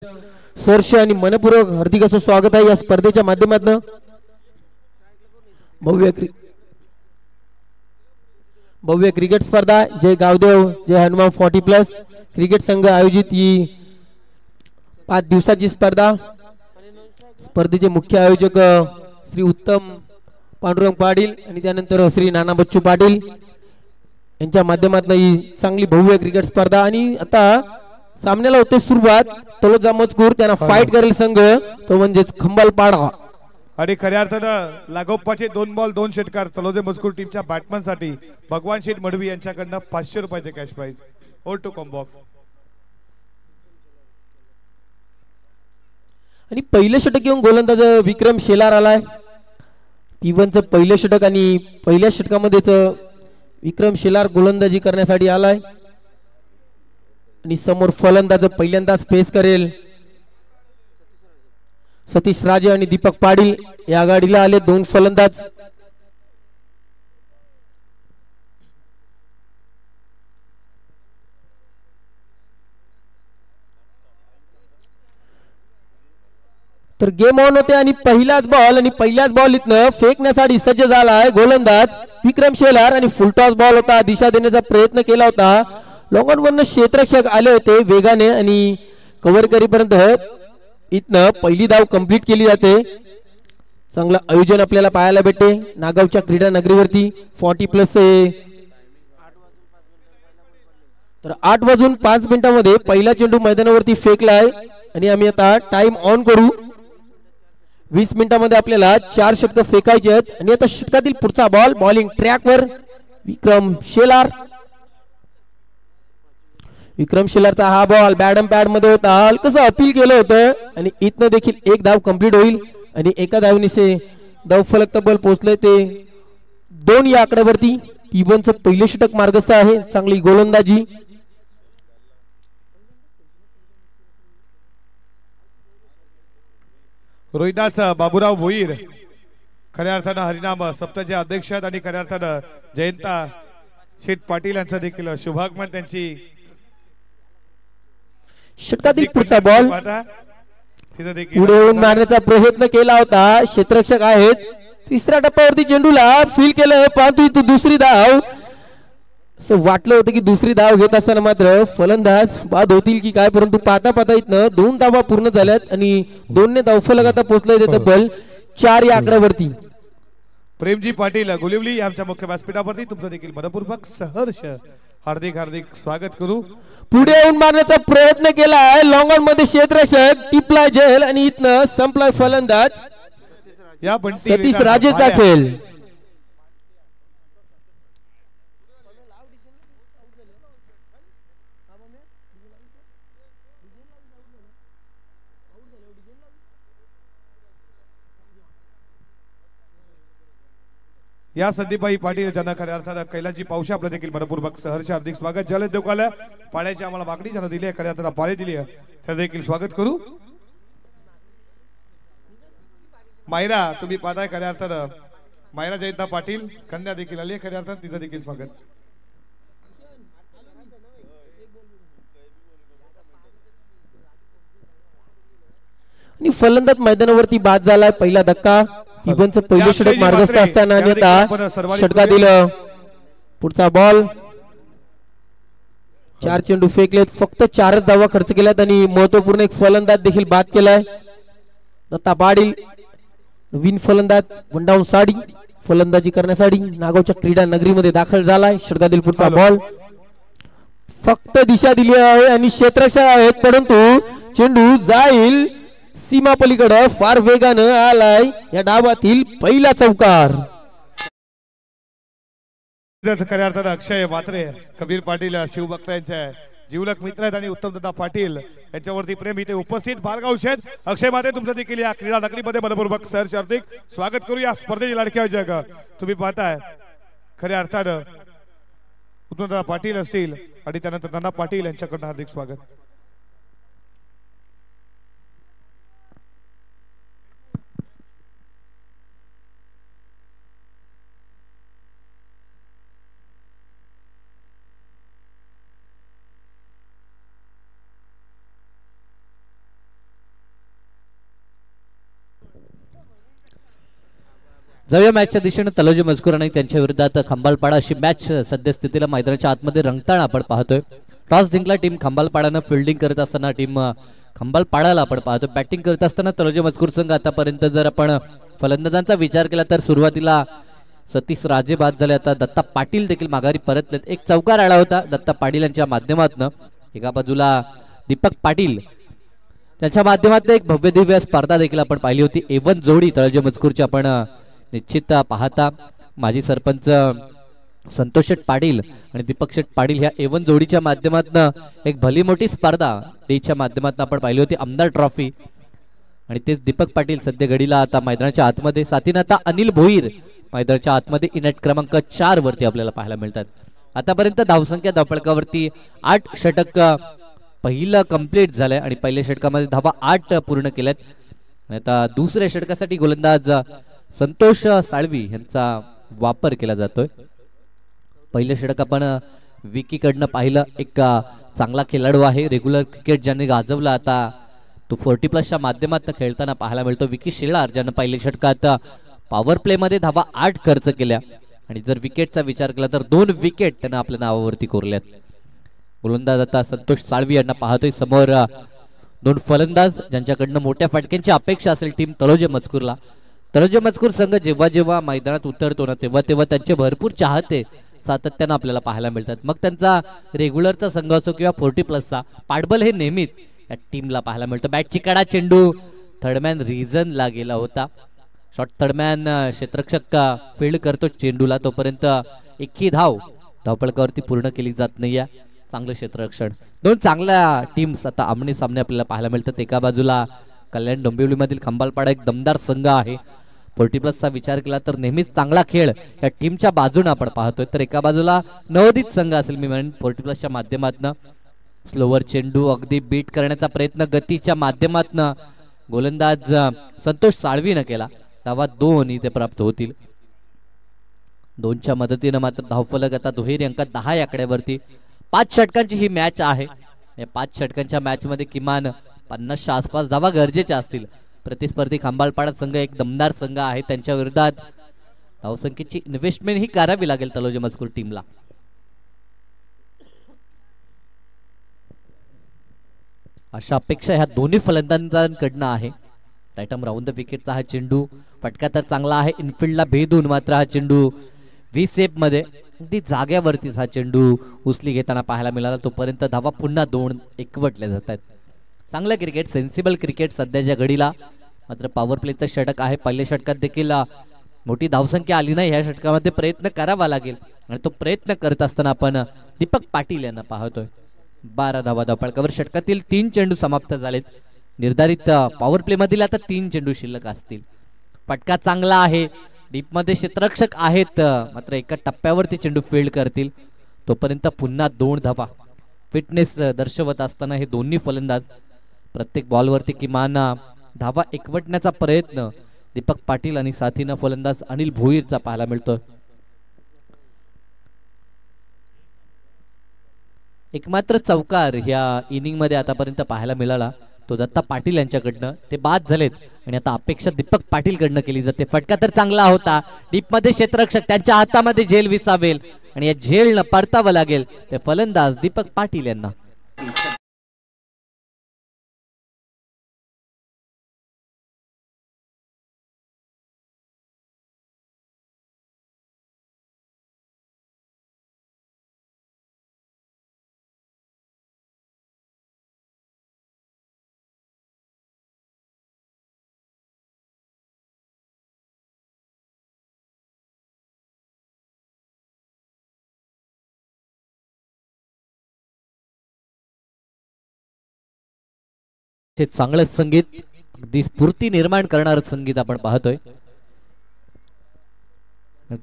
सहर्ष आणि मनपूर्वक हार्दिक असं स्वागत आहे या स्पर्धेच्या माध्यमातून। भव्य क्रिकेट स्पर्धा जय गावदेव जय हनुमान 40+ क्रिकेट संघ आयोजित ही 5 दिवसाची स्पर्धा। स्पर्धेचे मुख्य आयोजक श्री उत्तम पांडुरंग पाटील आणि त्यानंतर श्री नाना बच्चू पाटील यांच्या माध्यमातून ही चांगली भव्य क्रिकेट स्पर्धा। आणि आता सामन्याला होते सुरुवात। तलोजा मजकूर त्यांना फाईट करेल संघ तो म्हणजेच खंबालपाडा आणि खऱ्या अर्थानं लागोपाचे 2 बॉल 2 षटकार तलोजा मजकूर टीमच्या बॅट्समन साठी भगवान शेठ मडवी यांच्याकडून 500 रुपयाचे कॅश प्राइज ओल टू कॉम बॉक्स। आणि पहिले षटक घेऊन गोलंदाज विक्रम शेलार आलाय। टीमचं पहिलं षटक आणि पहिल्या षटकामध्येच विक्रम शेलार गोलंदाजी करण्यासाठी आलाय आणि समोर फलंदाज पहिल्यांदाच फेस करेल सतीश राजे आणि दीपक पाटील या गाडीला आले 2 फलंदाज। तर गेम ऑन होते आणि पहिलाच बॉल आणि पहिल्याच बॉल इथनं फेकण्यासाठी सज्ज झालाय गोलंदाज विक्रम शेलार आणि फुल टॉस बॉल होता दिशा देण्याचा प्रयत्न केला होता। लॉंग ऑन वरनं क्षेत्ररक्षक आले होते वेगाने आणि कव्हर करीपर्यंत इथनं पहिली धाव कंप्लीट केली जाते। चांगलं आयोजन आपल्याला पाहायला भेटते नागावच्या क्रीडा नगरीवरती 40+ तर 8:05 मध्ये पहिला चेंडू मैदानावरती फेकलाय आणि आम्ही आता टाइम ऑन करू। 20 मिनिटांमध्ये आपल्याला 4 षटक फेकायचे आहेत आणि आता षटकातील पुढचा बॉल बॉलिंग ट्रॅकवर विक्रम शेलार। विक्रम शेलारचा हा बॉल बॅडम पॅड मध्ये होता हलकसं अपील केलं होतं आणि इथनं देखील एक धाव कंप्लीट होईल आणि एका धावनीचे धाव फलक तब्बल पोहोचले ते 2 या आकड्यावरती। टीमचं पहिलं षटक मार्गस्थ आहे चांगली गोलंदाजी। रोहिदास बाबूराव भोईर खऱ्या अर्थानं हरिनाम सप्ताहचे अध्यक्ष आहेत आणि खऱ्या अर्थानं जयंता शेठ पाटील यांचा देखील शुभागमन त्यांची षटकातील पुढचा बॉल पुढे येऊन मारण्याचा प्रयत्न केला होता क्षेत्ररक्षक आहेत। तिसऱ्या टप्प्यावरती चेंडूला फील केलं परंतु इथं दुसरी धाव असं वाटलं होतं की दुसरी धाव घेत असताना मात्र फलंदाज बाद होतील की काय परंतु पाहता पाहता इथनं 2 धावा पूर्ण झाल्यात आणि 2 ने धाव फलक आता पोहोचले ते तब्बल 4 या आकड्यावरती। प्रेमजी पाटील गुलिवली आमच्या मुख्य व्यासपीठावरती तुमचं देखील मनपूर्वक सहर्ष हार्दिक हार्दिक स्वागत करू। पुढे येऊन मारण्याचा प्रयत्न केलाय लॉंग ऑन मध्ये क्षेत्ररक्षक टिपलाय जेल आणि इथनं संपलाय फलंदाज या सतीश राजेचा खेळ। या संदीपबाई पाटील ज्यांना खऱ्या अर्थानं कैलासजी पावशे आपलं देखील मनपूर्वक सहर्ष हार्दिक स्वागत। जल देवकाला पाण्याची आम्हाला मागणी ज्यांना दिली आहे खऱ्या अर्थानं पाणी दिली आहे त्या देखील स्वागत करू। मायरा तुम्ही पाहताय खऱ्या अर्थानं मायरा जयंता पाटील कन्या देखील आली खऱ्या अर्थानं तिचं देखील स्वागत। आणि फलंदाज मैदानावरती बाद झालाय पहिला धक्का। टीमचं पहिलं षटक मार्गस्थ असताना आता षटकातील पुढचा बॉल 4 चेंडू फेकलेत फक्त 4च धावा खर्च केल्यात आणि महत्वपूर्ण एक फलंदाज देखील बाद केलाय दत्ता पाटील। नवीन फलंदाज वंडाऊन साडी फलंदाजी करण्यासाठी नागावच्या क्रीडा नगरीमध्ये दाखल झालाय। षटकातील पुढचा बॉल फक्त दिशा दिली आहे आणि क्षेत्ररक्षक आहेत परंतु चेंडू जाईल सीमा पलीकडे फार वेगानं आलाय या डावातील पहिला चौकार। खऱ्या अर्थानं अक्षय म्हात्रे कबीर पाटील शिवभक्त यांचे जीवलक मित्र आहेत आणि उत्तमदादा पाटील यांच्यावरती प्रेम इथे उपस्थित बारगाव शेठ अक्षय म्हात्रे तुमचं देखील या क्रीडा नगरीमध्ये मनपूर्वक सहर्ष हार्दिक स्वागत करू। या स्पर्धेचे लाडके आयोजक तुम्ही पाहताय खऱ्या अर्थानं उत्तमदादा पाटील असतील आणि त्यानंतर नाना पाटील यांच्याकडून हार्दिक स्वागत। जाऊया मॅचच्या दिशेने तलोजी मजकूर आणि त्यांच्या विरोधात खंबालपाडा अशी मॅच सद्यस्थितीला मैदानाच्या आतमध्ये रंगताना आपण पाहतोय. टॉस जिंकला टीम खंबालपाडानं फिल्डिंग करत असताना टीम खंबालपाडाला आपण पाहतो बॅटिंग करत असताना तलोजी मजकूर संघ आतापर्यंत जर आपण फलंदाजांचा विचार केला तर सुरुवातीला सतीश राजे बाद झाले. आता दत्ता पाटील देखील माघारी परतलेत. एक चौकार आला होता दत्ता पाटील यांच्या माध्यमातून. एका बाजूला दीपक पाटील त्यांच्या माध्यमातून एक भव्य दिव्य स्पर्धा देखील आपण पाहिली होती. एवन जोडी तळोजी मजकूरची आपण निश्चित पाहता माजी सरपंच संतोष शेठ पाटील आणि दीपक शेठ पाटील ह्या एवन जोडीच्या माध्यमातून एक भली मोठी स्पर्धा डेच्या माध्यमातून आपण पाहिली होती आमदार ट्रॉफी. आणि तेच दीपक पाटील सध्या घडीला आता मैदानाच्या आतमध्ये साथीनं आता अनिल भोईर मैदानाच्या आतमध्ये इनेट क्रमांक 4 वरती आपल्याला पाहायला मिळतात. आतापर्यंत धावसंख्या धावफलकावरती 8 षटक पहिलं कंप्लीट झालंय आणि पहिल्या षटकामध्ये धावा 8 पूर्ण केल्यात. आता दुसऱ्या षटकासाठी गोलंदाज संतोष साळवी यांचा वापर केला जातोय. पहिलं षटक आपण विकीकडनं पाहिलं. एक चांगला खेळाडू आहे रेग्युलर क्रिकेट ज्यांनी गाजवला आता तो 40+ माध्यमातून खेळताना पाहायला मिळतो. विकी शेलार ज्यानं पहिल्या षटकात पॉवर प्ले मध्ये धावा 8 खर्च केल्या आणि जर विकेटचा विचार केला तर 2 विकेट त्यांना आपल्या नावावरती कोरल्यात. गोलंदाज आता संतोष साळवी यांना पाहतोय. समोर 2 फलंदाज ज्यांच्याकडनं मोठ्या फटक्यांची अपेक्षा असेल टीम तलोजी मजकूरला. तलोजी मजकूर संघ जेव्हा जेव्हा मैदानात उतरतो ना तेव्हा तेव्हा त्यांचे भरपूर चाहते सातत्यानं आपल्याला पाहायला मिळतात. मग त्यांचा रेग्युलरचा संघ असो किंवा 40+चा पाठबल हे नेहमीच या टीमला पाहायला मिळतं. बॅटची कडा चेंडू थर्डमॅन रिझनला गेला होता. शॉर्ट थर्डमॅन क्षेत्ररक्षक फील्ड करतो चेंडूला तोपर्यंत एकही धावफलकावरती पूर्ण केली जात नाही. चांगलं क्षेत्ररक्षण. 2 चांगल्या टीम्स आता आमने सामने आपल्याला पाहायला मिळतात. एका बाजूला कल्याण डोंबिवलीमधील खंबालपाडा एक दमदार संघ आहे. 40+चा विचार केला तर नेहमीच चांगला खेळ या टीमच्या बाजूने आपण पाहतोय. तर एका बाजूला नवोदित संघ असेल मी म्हणेन 40+च्या माध्यमातून स्लोवर चेंडू अगदी बीट करण्याचा प्रयत्न गतीच्या माध्यमातून गोलंदाज संतोष साळवीनं केला. धावा 2 इथे प्राप्त होतील. 2च्या मदतीनं मात्र धावफलक आता दुहेरी अंकात 10 या आकड्यावरती. 5 षटकांची ही मॅच आहे. या 5 षटकांच्या मॅच मध्ये किमान 50च्या आसपास धावा गरजेच्या असतील. प्रतिस्पर्धी खंबालपाडा संघ एक दमदार संघ आहे. त्यांच्या विरोधात धावसंख्येची इन्व्हेस्टमेंट ही करावी लागेल तलोजी मजकूर टीमला. अशा अपेक्षा ह्या दोन्ही फलंदाजांकडनं आहे. राईट आर्म राऊंड द विकेटचा हा चेंडू फटका तर चांगला आहे. इनफिल्डला भेदून मात्र हा चेंडू व्ही सेप मध्ये अगदी जाग्यावरतीच हा चेंडू उचली घेताना पाहायला मिळाला. तोपर्यंत धावा पुन्हा 2 एकवटल्या जात आहेत. चांगलं क्रिकेट सेन्सिबल क्रिकेट सध्याच्या घडीला. मात्र पॉवर प्लेचं षटक आहे. पहिल्या षटकात देखील मोठी धावसंख्या आली नाही. ह्या षटकामध्ये प्रयत्न करावा लागेल आणि तो प्रयत्न करत असताना आपण दीपक पाटील यांना पाहतोय. 12 धावा धावफलकावर. षटकातील 3 चेंडू समाप्त झालेत. निर्धारित पॉवर प्ले मधील आता 3 चेंडू शिल्लक असतील. फटका चांगला आहे. डीप मध्ये क्षेत्ररक्षक आहेत मात्र एका टप्प्यावरती चेंडू फील्ड करतील. तोपर्यंत पुन्हा 2 धावा. फिटनेस दर्शवत असताना हे दोन्ही फलंदाज प्रत्येक बॉलवरती किमान धावा एकवटण्याचा प्रयत्न दीपक पाटील आणि साथीनं फलंदाज अनिल भोईरचा पाहायला मिळतो. एकमात्र चौकार ह्या इनिंग मध्ये आतापर्यंत पाहायला मिळाला तो दत्ता पाटील यांच्याकडनं. ते बाद झालेत आणि आता अपेक्षा दीपक पाटील कडनं केली जाते. फटका तर चांगला होता. डीप मध्ये क्षेत्ररक्षक त्यांच्या हातामध्ये झेल विसावेल आणि या झेलनं परतावं लागेल ते फलंदाज दीपक पाटील यांना. चांगलं संगीत अगदी स्फूर्ती निर्माण करणारं संगीत आपण पाहतोय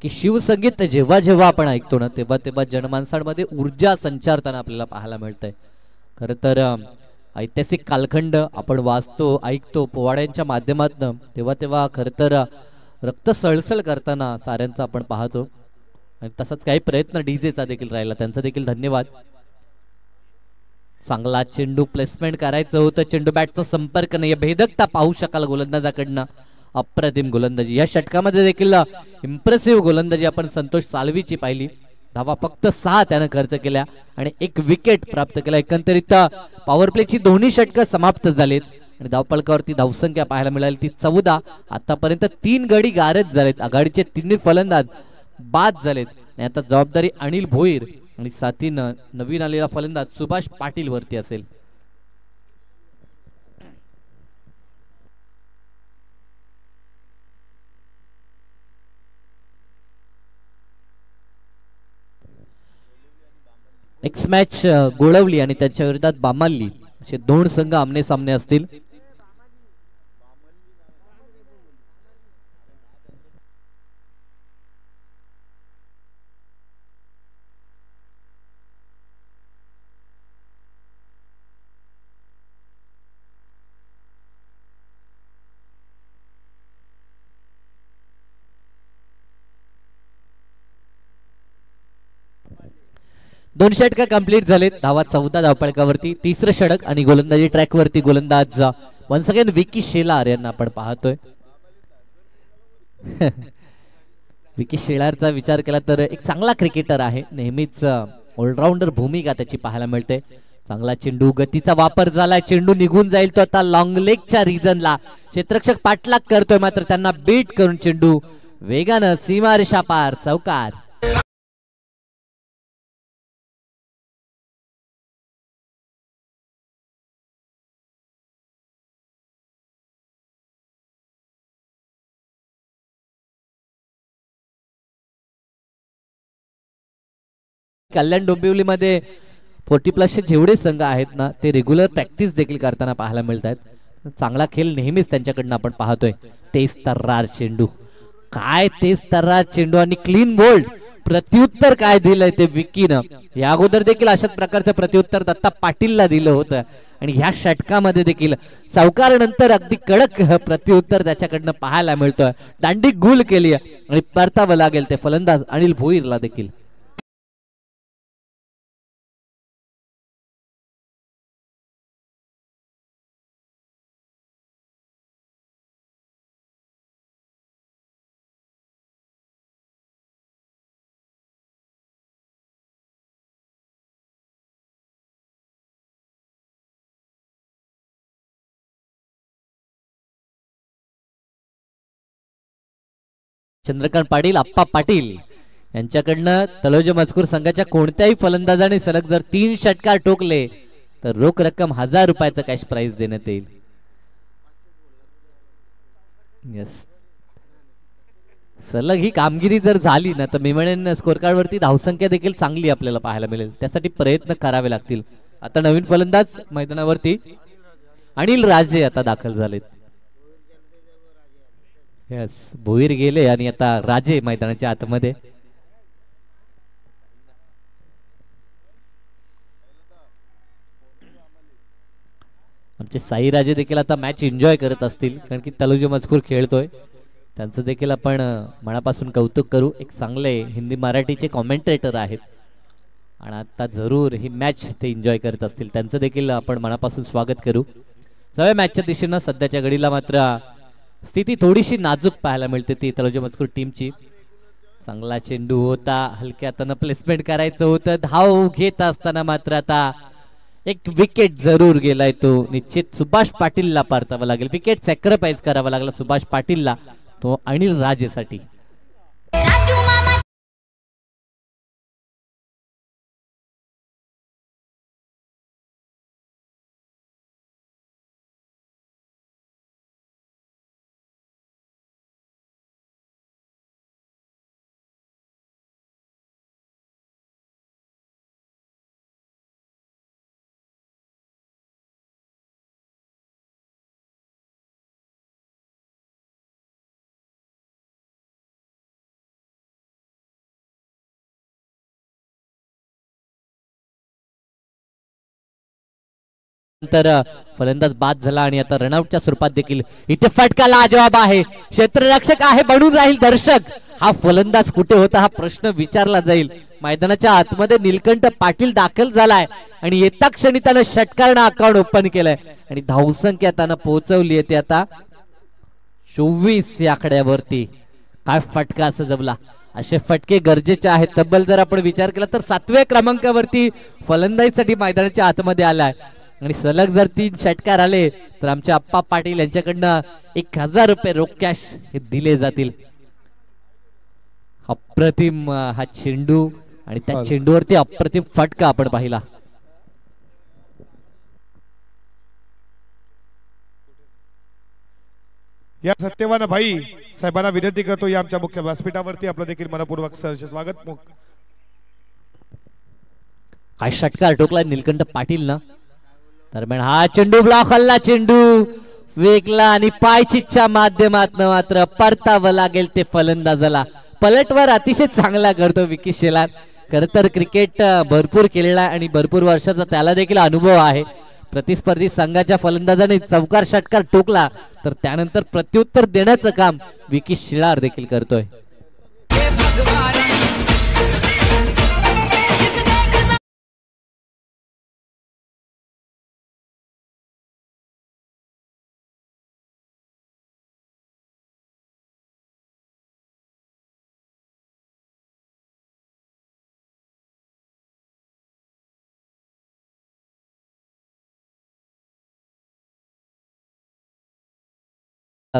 की शिवसंगीत जेव्हा जेव्हा आपण ऐकतो ना तेव्हा तेव्हा जनमानसांमध्ये ऊर्जा संचारताना आपल्याला पाहायला मिळतंय. खरं तर ऐतिहासिक कालखंड आपण वाचतो ऐकतो पोवाड्यांच्या माध्यमातून तेव्हा तेव्हा खरं तर रक्त सळसळ करताना साऱ्यांचा आपण पाहतो आणि तसाच काही प्रयत्न डीजेचा देखील राहिला. त्यांचा देखील धन्यवाद. चांगला चेंडू प्लेसमेंट करायचं होतं. चेंडू बॅटचा संपर्क नाही. भेदकता पाहू शकाल गोलंदाजाकडनं. अप्रतिम गोलंदाजी. या षटकामध्ये देखील इम्प्रेसिव्ह गोलंदाजी आपण संतोष सालवीची पाहिली. धावा फक्त 6 त्यानं खर्च केल्या आणि 1 विकेट प्राप्त केला. एकंदरीत पॉवर प्लेची दोन्ही षटकं समाप्त झालीत आणि धावफलकावरती धावसंख्या पाहायला मिळाली ती 14. आतापर्यंत 3 गडी गारद झालेत. आघाडीचे 3 फलंदाज बाद झालेत आणि आता जबाबदारी अनिल भोईर आणि साथीनं नवीन आलेला फलंदाज सुभाष पाटील वरती असेल. नेक्स्ट मॅच गोळवली आणि त्यांच्या विरोधात बामाल्ली असे 2 संघ आमने सामने असतील. दोन षटक कंप्लीट झालेत. धावा 14 धावफलकावरती. तिसरं षटक आणि गोलंदाजी ट्रॅक वरती गोलंदाज वन्स अगेन विकी शेलार यांना आपण पाहतोय. विकी शेलारचा विचार केला तर एक चांगला क्रिकेटर आहे. नेहमीच ऑलराऊंडर भूमिका त्याची पाहायला मिळते. चांगला चेंडू, गतीचा वापर झालाय. चेंडू निघून जाईल तो आता लॉंग लेगच्या रिजनला. क्षेत्ररक्षक पाठलाग करतोय मात्र त्यांना बीट करून चेंडू वेगानं सीमारेषा पार चौकार. कल्याण डोंबिवलीमध्ये 40+ जेवढे संघ आहेत ना ते रेग्युलर प्रॅक्टिस देखील करताना पाहायला मिळत आहेत. चांगला खेळ नेहमीच त्यांच्याकडनं आपण पाहतोय. तेज तर्रार चेंडू, काय तेज तर्रार चेंडू आणि क्लीन बोल्ड. प्रत्युत्तर काय दिलंय ते विकीनं. या अगोदर देखील अशाच प्रकारचं प्रत्युत्तर दत्ता पाटीलला दिलं होतं आणि ह्या षटकामध्ये देखील सावकारानंतर अगदी कडक प्रत्युत्तर त्याच्याकडनं पाहायला मिळतोय. दांडी गुल केली आणि परतावं लागेल ते फलंदाज अनिल भोईरला देखील. चंद्रकांत पाटील, आप्पा पाटील यांच्याकडनं तलोजा मजकूर संघाच्या कोणत्याही फलंदाजाने सलग जर 3 षटकार ठोकले तर रोख रक्कम 1000 रुपयाचं कॅश प्राइज देण्यात येईल. यस, सलग ही कामगिरी जर झाली ना तर मी म्हणेन स्कोर कार्ड वरती धावसंख्या देखील चांगली आपल्याला पाहायला मिळेल. त्यासाठी प्रयत्न करावे लागतील. आता नवीन फलंदाज मैदानावरती अनिल राजे आता दाखल झालेत. यस, भोईर गेले आणि आता राजे मैदानाच्या आतमध्ये. आमचे साई राजे देखील आता मॅच एन्जॉय करत असतील कारण की तलोजा मजकूर खेळतोय. त्यांचं देखील आपण मनापासून कौतुक करू. एक चांगले हिंदी मराठीचे कॉमेंटेटर आहेत आणि आता जरूर ही मॅच ते एन्जॉय करत असतील. त्यांचं देखील आपण मनापासून स्वागत करू. जाऊया मॅचच्या दिशेनं. सध्याच्या घडीला मात्र स्थिती थोडीशी नाजूक पाहायला मिळते ती तलोजा मजकूर टीमची. चांगला चेंडू होता, हलक्या हातानं प्लेसमेंट करायचं होतं. धाव घेत असताना मात्र आता एक विकेट जरूर गेलाय. तो निश्चित सुभाष पाटीलला परतावा लागेल. विकेट सॅक्रिफाईस करावा लागला सुभाष पाटीलला, तो अनिल राजेसाठी. नंतर फलंदाज बाद झाला आणि आता रनआउटच्या स्वरूपात देखील इथे फटका लाजवाब आहे. क्षेत्ररक्षक आहे बनून राहील दर्शक. हा फलंदाज कुठे होता हा प्रश्न विचारला जाईल. मैदानाच्या आतमध्ये नीलकंठ पाटील दाखल झालाय आणि येता क्षणी त्यानं षटकारण अकाउंट ओपन केलंय आणि धावसंख्या त्यानं पोहोचवली आहे. आता 24 या आकड्यावरती काय फटका असं जमला. असे फटके गरजेचे आहेत. तब्बल जर आपण विचार केला तर 7व्या क्रमांकावरती फलंदाजीसाठी मैदानाच्या आतमध्ये आलाय आणि सलग जर 3 षटकार आले तर आमचे अप्पा पाटील यांच्याकडनं 1000 रुपये रोख कॅश हे दिले जातील. अप्रतिम हा चेंडू आणि त्या चेंडूवरती अप्रतिम फटका आपण पाहिला. या सत्यवान भाई साहेबांना विनंती करतो या आमच्या मुख्य व्यासपीठावरती आपलं देखील मनपूर्वक सहर्ष स्वागत. काय षटकार ठोकला निलकंठ पाटील ना. दरम्यान हा चेंडू ब्लॉक हल्ला, चेंडू वेगला आणि पायचीच्या माध्यमातून मात्र परतावं लागेल ते फलंदाजाला. पलटवार अतिशय चांगला करतो विकी शेलार. खरं तर क्रिकेट भरपूर केलेला आणि भरपूर वर्षाचा त्याला देखील अनुभव आहे. प्रतिस्पर्धी संघाच्या फलंदाजाने चौकार षटकार ठोकला तर त्यानंतर प्रत्युत्तर देण्याचं काम विकी शेलार देखील करतोय.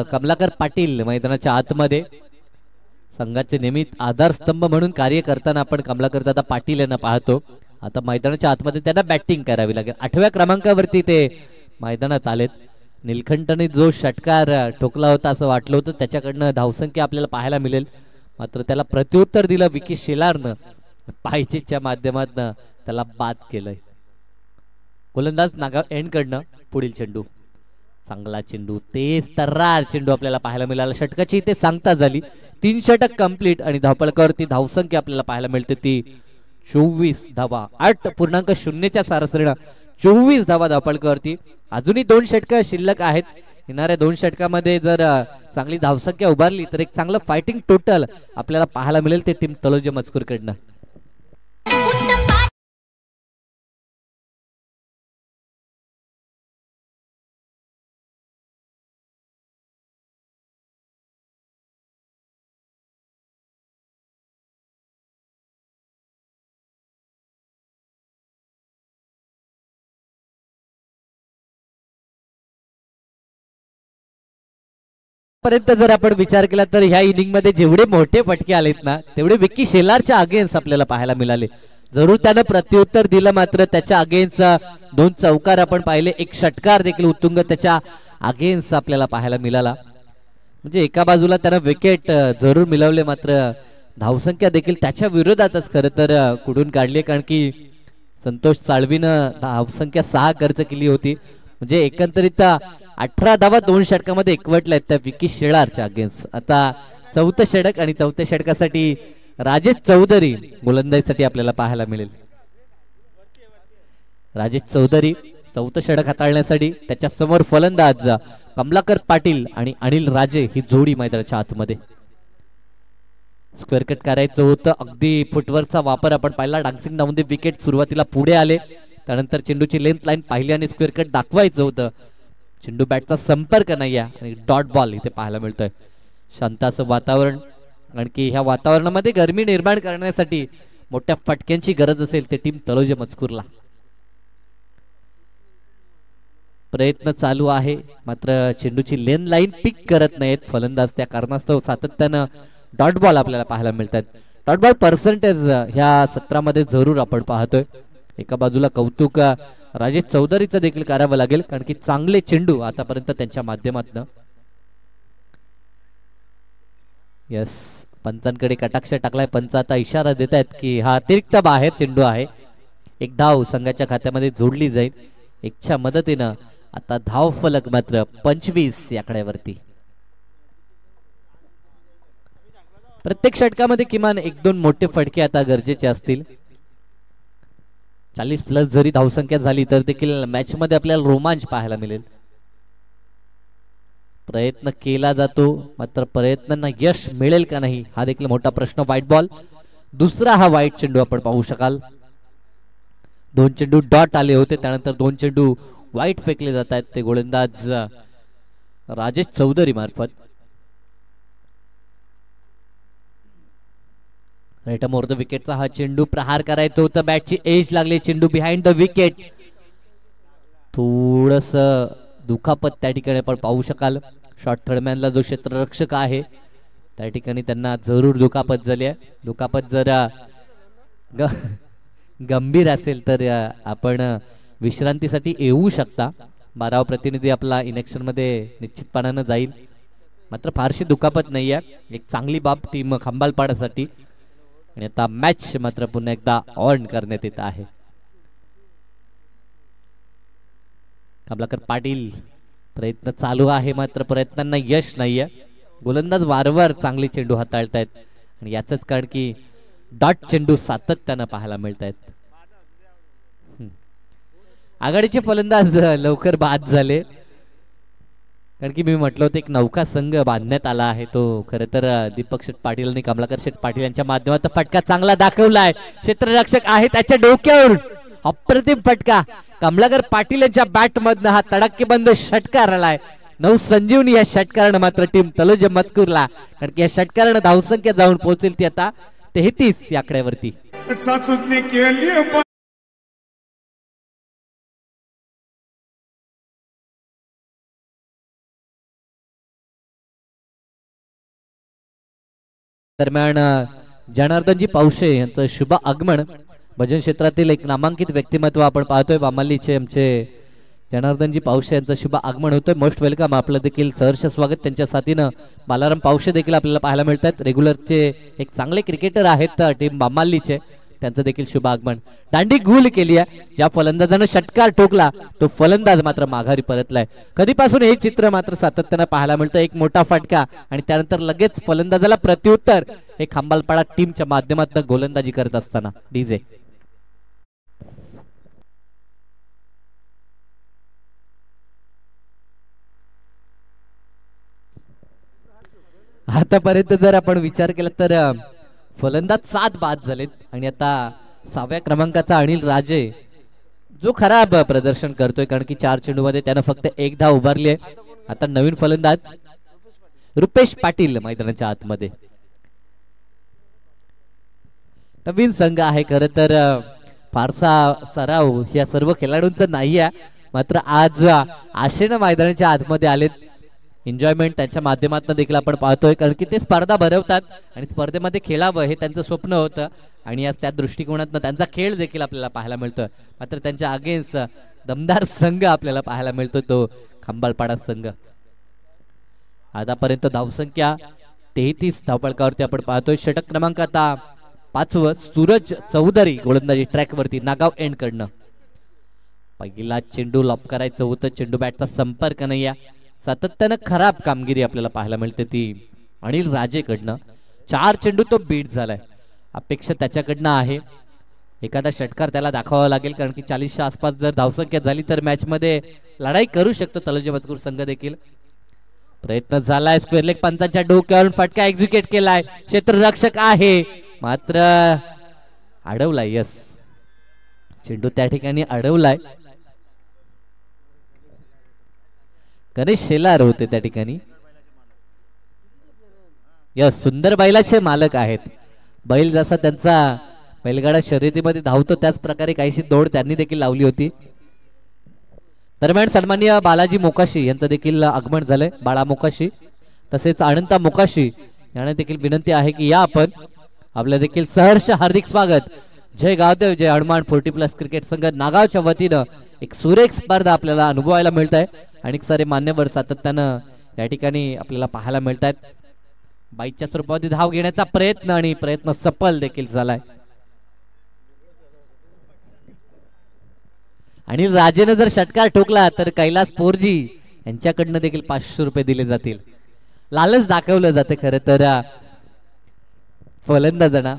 कमलाकर पाटील मैदानाच्या आतमध्ये संघाचे नियमित आधारस्तंभ म्हणून कार्य करताना आपण कमलाकर दादा पाटील यांना पाहतो. आता मैदानाच्या आतमध्ये त्यांना बॅटिंग करावी लागेल. 8व्या क्रमांकावरती ते मैदानात आलेत. निलखंठने जो षटकार ठोकला होता असं वाटलं होतं त्याच्याकडनं धावसंख्या आपल्याला पाहायला मिळेल, मात्र त्याला प्रत्युत्तर दिलं विकी शेलारनं. पायचीच्या माध्यमातून त्याला बाद केलंय. गोलंदाज नागा एंडकडनं पुढील चेंडू, चांगला चेंडू, तेच तर्रार चेंडू आपल्याला पाहायला मिळाला. षटकाची इथे सांगता झाली. 3 षटक कंप्लीट आणि धावपळकावरती धावसंख्या आपल्याला पाहायला मिळते ती 24 धावा. 8.0च्या सरासरीनं 24 धावा धावपळकावरती. अजूनही 2 षटक शिल्लक आहेत. येणाऱ्या 2 षटकामध्ये जर चांगली धावसंख्या उभारली तर एक चांगलं फायटिंग टोटल आपल्याला पाहायला मिळेल ते टीम तलोजा मजकूरकडनं. पर्यंत जर आपण विचार केला तर ह्या इनिंग मध्ये जेवढे मोठे फटके आलेत ना तेवढे विकी शेलारच्या अगेन्स्ट आपल्याला पाहायला मिळाले. जरूर त्यानं प्रत्युत्तर दिलं, मात्र त्याच्या अगेन्स्ट 2 चौकार आपण पाहिले, 1 षटकार देखील उत्तुंग त्याच्या अगेन्स्ट आपल्याला पाहायला मिळाला. म्हणजे एका बाजूला त्यानं विकेट जरूर मिळवले, मात्र धावसंख्या देखील त्याच्या विरोधातच खरं तर कुठून काढली, कारण की संतोष साळवीनं धावसंख्या 6 खर्च केली होती. म्हणजे एकंदरीत 18 धावा 2 षटकामध्ये एकवटल्या त्या विकी शेलारच्या अगेन्स्ट. आता 4थं षटक आणि 4थ्या षटकासाठी राजेश चौधरी गोलंदाजीसाठी आपल्याला पाहायला मिळेल. राजेश चौधरी 4थं षटक हाताळण्यासाठी, त्याच्या समोर फलंदाज कमलाकर पाटील आणि अनिल राजे ही जोडी मैदानाच्या आतमध्ये. स्क्वेअर कट करायचं होतं, अगदी फुटवर्कचा वापर आपण पाहिला. डान्सिंग डाऊन द विकेट सुरुवातीला पुढे आले, त्यानंतर चेंडूची लेंथ लाईन पाहिली आणि स्क्वेअर कट दाखवायचं होतं. चेंडू बॅटचा संपर्क नाही आहे आणि डॉट बॉल इथे पाहायला मिळतोय. शांत असं वातावरण, कारण की ह्या वातावरणामध्ये गरमी निर्माण करण्यासाठी मोठ्या फटक्यांची गरज असेल ते टीम तलोजा मजकूरला. प्रयत्न चालू आहे, मात्र चेंडूची लेन लाईन पिक करत नाहीत फलंदाज. त्या कारणास्तव सातत्यानं डॉट बॉल आपल्याला पाहायला मिळतात. डॉट बॉल पर्सेंटेज ह्या सत्रामध्ये जरूर आपण पाहतोय. एका बाजूला कौतुक राजेश चौधरीचं देखील करावं लागेल, कारण की चांगले चेंडू आतापर्यंत त्यांच्या माध्यमातून. यस, पंचांकडे कटाक्ष टाकलाय. पंच आता इशारा देत आहेत की हा अतिरिक्त बाहेर चेंडू आहे. 1 धाव संघाच्या खात्यामध्ये जोडली जाईल. 1च्या मदतीनं आता धाव फलक मात्र 25 या आकड्यावरती. प्रत्येक षटकामध्ये किमान 1-2 मोठे फटके आता गरजेचे असतील. 40+ जरी धावसंख्या झाली तर देखील मॅच मध्ये आपल्याला रोमांच पाहायला मिळेल. प्रयत्न केला जातो, मात्र प्रयत्नांना यश मिळेल का नाही हा देखील मोठा प्रश्न. व्हाईट बॉल, दुसरा हा व्हाईट चेंडू आपण पाहू शकाल. 2 चेंडू डॉट आले होते, त्यानंतर 2 चेंडू व्हाईट फेकले जात आहेत ते गोलंदाज राजेश चौधरी मार्फत. राईट मोर द विकेटचा हा चेंडू प्रहार करायचा होता, बॅटची एज लागली, चेंडू बिहाइंड द विकेट. थोडस दुखापत त्या ठिकाणी आपण पाहू शकाल. शॉर्ट थर्डमॅनला जो क्षेत्ररक्षक आहे त्या ठिकाणी त्यांना जरूर दुखापत झाली आहे. दुखापत जर गंभीर असेल तर आपण विश्रांतीसाठी येऊ शकता. 12वा प्रतिनिधी आपला इनेक्शन मध्ये निश्चितपणानं जाईल. मात्र फारशी दुखापत नाही आहे, एक चांगली बाब टीम खंबालपाड्यासाठी. आणि आता मॅच मात्र पुन्हा एकदा ऑन करण्यात येत आहे. कमलाकर पाटील प्रयत्न चालू आहे, मात्र प्रयत्नांना यश नाहीये. गोलंदाज वारंवार चांगले चेंडू हाताळतायत आणि याच कारण की डॉट चेंडू सातत्यानं पाहायला मिळत आहेत. आघाडीचे फलंदाज लवकर बाद झाले, कारण की मी म्हटलं होतं एक नौका संघ बांधण्यात आला आहे. तो खरं तर दीपक शेठ पाटील आणि कमलाकर शेठ पाटील यांच्या माध्यमातून फटका चांगला दाखवलाय. क्षेत्ररक्षक आहे त्याच्या डोक्यावर, अप्रतिम फटका. कमलाकर पाटील यांच्या बॅट मधनं हा तडक्केबंद षटकार आलाय. नवसंजीवनी या षटकारानं मात्र टीम तलोज मजकूरला, कारण की या षटकारानं धावसंख्या जाऊन पोहोचेल ती आता 33 या आकड्यावरती. दरम्यान जनार्दनजी पावशे यांचं शुभ आगमन. भजन क्षेत्रातील एक नामांकित व्यक्तिमत्व आपण पाहतोय. बामल्लीचे आमचे जनार्दनजी पावशे यांचं शुभ आगमन होतोय. Most welcome. आपलं देखील सहर्ष स्वागत. त्यांच्या साथीनं बालाराम पावशे देखील आपल्याला पाहायला मिळतात. रेग्युलरचे एक चांगले क्रिकेटर आहेत टीम बामल्लीचे, त्यांचं देखील शुभ आगमन. दांडी गुल केली आहे. ज्या फलंदाजानं षटकार ठोकला तो फलंदाज मात्र माघारी परतलाय. कधीपासून हे चित्र मात्र सातत्यानं पाहायला मिळतं. एक मोठा फटका आणि त्यानंतर लगेच फलंदाजाला प्रत्युत्तर. हे खंबालपाडा टीमच्या माध्यमातून गोलंदाजी करत असताना डीजे आतापर्यंत जर आपण विचार केला तर फलंदाज 7 बाद झालेत आणि आता 6व्या क्रमांकाचा अनिल राजे जो खराब प्रदर्शन करतोय, कारण की 4 चेंडूमध्ये त्यानं फक्त 1 धाव उभारली आहे. आता नवीन फलंदाज रुपेश पाटील मैदानाच्या आतमध्ये. नवीन संघ आहे, खरं तर फारसा सराव या सर्व खेळाडूंचा नाही आहे. मात्र आज आशेनं मैदानाच्या आतमध्ये आलेत. एन्जॉयमेंट त्यांच्या माध्यमातून देखील आपण पाहतोय, कारण की ते स्पर्धा भरवतात आणि स्पर्धेमध्ये खेळावं हे त्यांचं स्वप्न होतं आणि आज त्या दृष्टिकोनातून त्यांचा खेळ देखील आपल्याला पाहायला मिळतोय. मात्र त्यांच्या अगेन्स्ट दमदार संघ आपल्याला पाहायला मिळतोय, तो खंबालपाडा संघ. आतापर्यंत धावसंख्या 33 धावफलकावरती आपण पाहतोय. षटक क्रमांक आता 5वं सूरज चौधरी गोलंदाजी ट्रॅक वरती नागाव एंड कडनं. पहिला चेंडू लॉप करायचं होतं, चेंडू बॅटचा संपर्क नाही आहे. सातत्यानं खराब कामगिरी आपल्याला पाहायला मिळते ती अनिल राजेकडनं. 4 चेंडू तो बीट झालाय. अपेक्षा त्याच्याकडनं आहे एखादा षटकार त्याला दाखवावा लागेल, कारण की 40च्या आसपास जर धावसंख्या झाली तर मॅच मध्ये लढाई करू शकतो तलोजा मजकूर संघ देखील. प्रयत्न झालाय, स्क्वेअर लेग पंचांच्या डोक्यावरून फटका एक्झिक्यूट केलाय. क्षेत्ररक्षक आहे मात्र अडवलाय. यस, चेंडू त्या ठिकाणी अडवलाय. गणेश शेलार होते त्या ठिकाणी. यस, सुंदर बैलाचे मालक आहेत. बैल जसा त्यांचा बैलगाडा शर्यतीमध्ये धावतो त्याच प्रकारे काहीशी दौड त्यांनी देखील लावली होती. दरम्यान सन्माननीय बालाजी मोकाशी यांचं देखील आगमन झालंय. बाळा मोकाशी तसेच अनंता मोकाशी यांना देखील विनंती आहे की या आपण. आपलं देखील सहर्ष हार्दिक स्वागत. जय गावदेव जय हनुमान 40+ क्रिकेट संघ नागावच्या वतीनं एक सुरेख स्पर्धा आपल्याला अनुभवायला मिळत आहे. अनेक सारे मान्यवर सातत्यानं या ठिकाणी आपल्याला पाहायला मिळत आहेत. बाईकच्या स्वरूपामध्ये धाव घेण्याचा प्रयत्न आणि प्रयत्न सफल देखील झालाय. आणि राजेनं जर षटकार ठोकला तर कैलास पोरजी यांच्याकडनं देखील 500 रुपये दिले जातील. लालच दाखवलं जाते. खरं तर फलंदाजांना